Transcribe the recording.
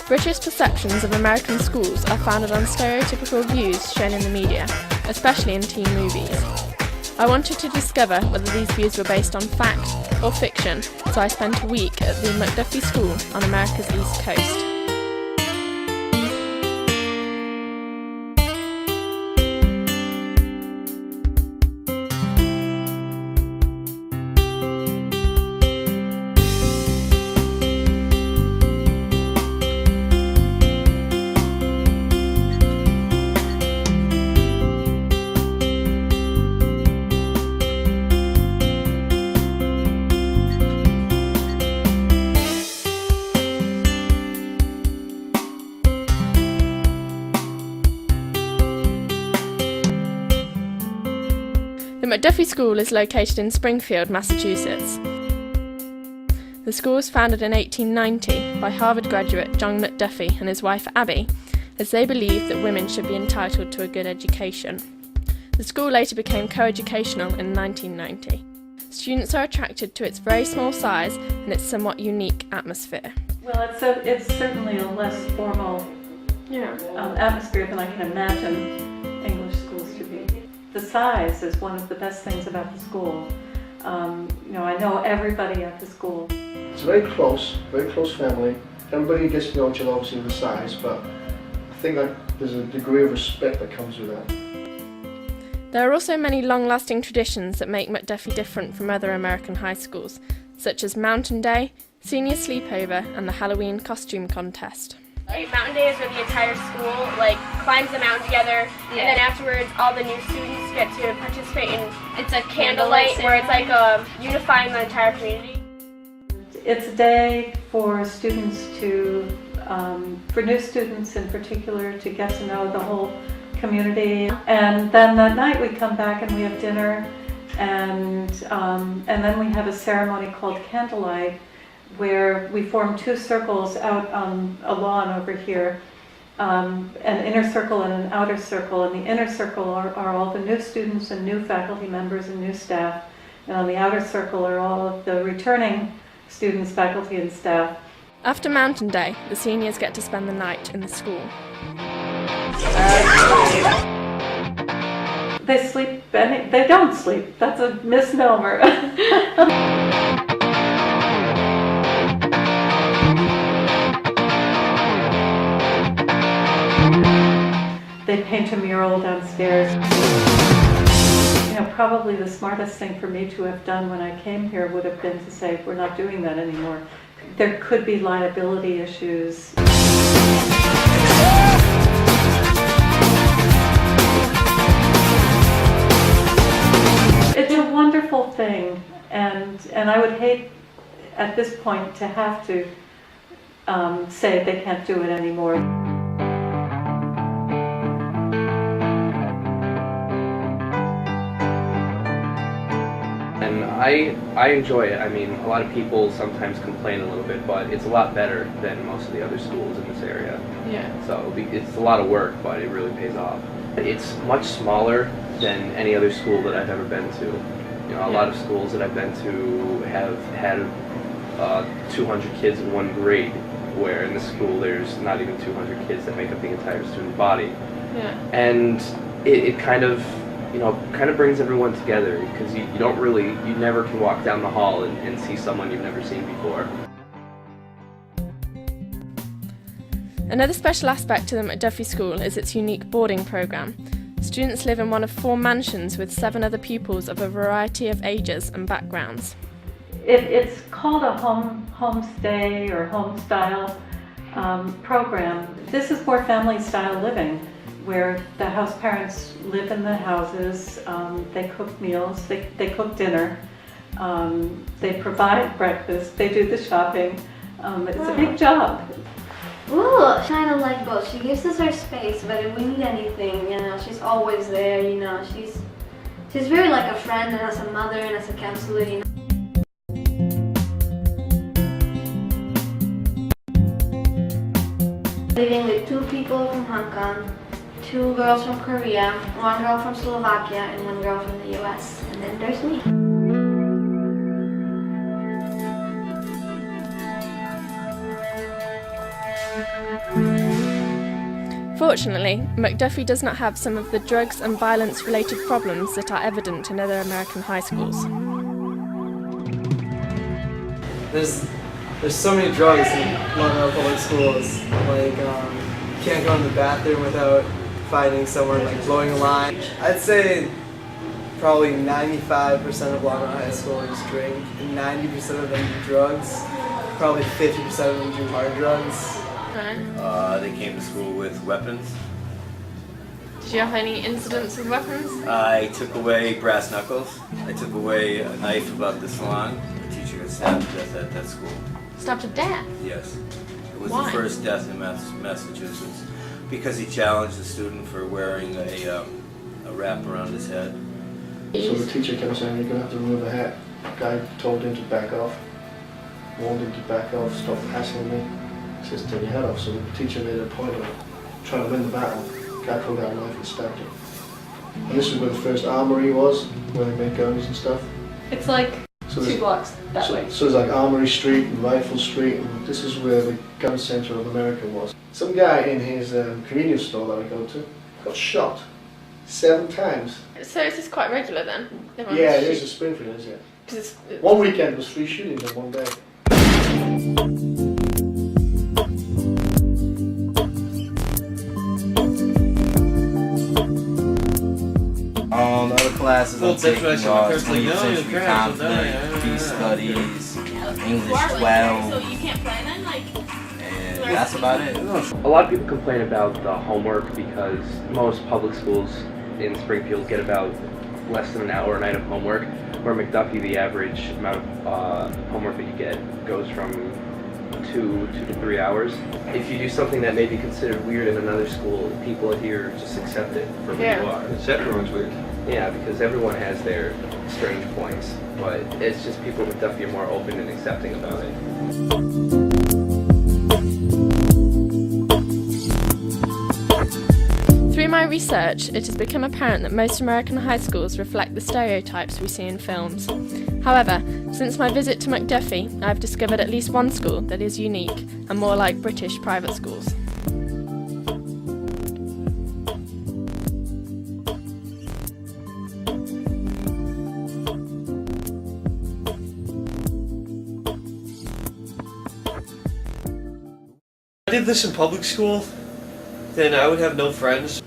British perceptions of American schools are founded on stereotypical views shown in the media, especially in teen movies. I wanted to discover whether these views were based on fact or fiction, so I spent a week at the MacDuffie School on America's East Coast. The MacDuffie School is located in Springfield, Massachusetts. The school was founded in 1890 by Harvard graduate John MacDuffie and his wife Abby, as they believed that women should be entitled to a good education. The school later became co-educational in 1990. Students are attracted to its very small size and its somewhat unique atmosphere. Well, it's certainly a less formal atmosphere than I can imagine English schools to be. The size is one of the best things about the school. I know everybody at the school. It's a very close family. Everybody gets to know each other, obviously, with the size, but I think that there's a degree of respect that comes with that. There are also many long-lasting traditions that make MacDuffie different from other American high schools, such as Mountain Day, Senior Sleepover, and the Halloween Costume Contest. Mountain Day is where the entire school climbs the mountain together, and then afterwards all the new students get to participate in it's a candlelight where it's unifying the entire community. It's a day for students to, for new students in particular, to get to know the whole community. And then that night we come back and we have dinner, and then we have a ceremony called candlelight, where we form two circles out on a lawn over here, an inner circle and an outer circle. And the inner circle are all the new students and new faculty members and new staff. And on the outer circle are all of the returning students, faculty, and staff. After Mountain Day, the seniors get to spend the night in the school. They sleep, they don't sleep. That's a misnomer. They paint a mural downstairs. Probably the smartest thing for me to have done when I came here would have been to say, we're not doing that anymore. There could be liability issues. It's a wonderful thing, and I would hate at this point to have to say they can't do it anymore. And I enjoy it. I mean, a lot of people sometimes complain a little bit, but it's a lot better than most of the other schools in this area. Yeah. So it's a lot of work, but it really pays off. It's much smaller than any other school that I've ever been to. A lot of schools that I've been to have had 200 kids in one grade, where in this school there's not even 200 kids that make up the entire student body. Yeah. And it kind of brings everyone together, because you never can walk down the hall and see someone you've never seen before. Another special aspect to the MacDuffie School is its unique boarding program. Students live in one of 4 mansions with 7 other pupils of a variety of ages and backgrounds. It's called a homestay or home style program. This is more family style living, where the house parents live in the houses, they cook meals, they cook dinner, they provide breakfast, they do the shopping. It's a big job. Ooh, kind of like both. She gives us our space, but if we need anything, she's always there, She's very like a friend, and as a mother and as a counselor, Living with 2 people from Hong Kong, 2 girls from Korea, 1 girl from Slovakia, and 1 girl from the US. And then there's me. Fortunately, MacDuffie does not have some of the drugs and violence-related problems that are evident in other American high schools. There's so many drugs in Montreal public schools. Like, you can't go in the bathroom without finding someone like blowing a line. I'd say probably 95% of Long Island high schoolers drink, and 90% of them do drugs. Probably 50% of them do hard drugs. Right. They came to school with weapons. Did you have any incidents with weapons? I took away brass knuckles. I took away a knife about this long. A teacher got stabbed to death at that school. Stabbed to death? Yes. It was Why? the first death in Massachusetts because he challenged the student for wearing a wrap around his head. So the teacher kept saying, you're going to have to remove the hat. The guy told him to back off, warned him to back off, stop hassling me. He says, take your head off. So the teacher made a point of trying to win the battle. The guy pulled out a knife and stabbed him. And this is where the first armory was, where they made guns and stuff. It's like So 2 blocks that way. So there's like Armory Street and Rifle Street, and this is where the gun center of America was. Some guy in his convenience store that I go to got shot 7 times. So is this quite regular then? Yeah, it is in Springfield, isn't it? 'Cause it's- One weekend there was 3 shootings in one day. Other classes I'm taking are First, like, 20th no, century you're trash, conflict, peace studies, English So 12, you can't play then? Like, and that's about it. A lot of people complain about the homework because most public schools in Springfield get about less than an hour a night of homework, where MacDuffie, the average amount of homework that you get goes from 2 to 3 hours. If you do something that may be considered weird in another school, people here just accept it for what you are. It's everyone's weird. Yeah, because everyone has their strange points, but it's just people with MacDuffie are more open and accepting about it. Through my research, it has become apparent that most American high schools reflect the stereotypes we see in films. However, since my visit to MacDuffie, I have discovered at least one school that is unique and more like British private schools. If I did this in public school, then I would have no friends.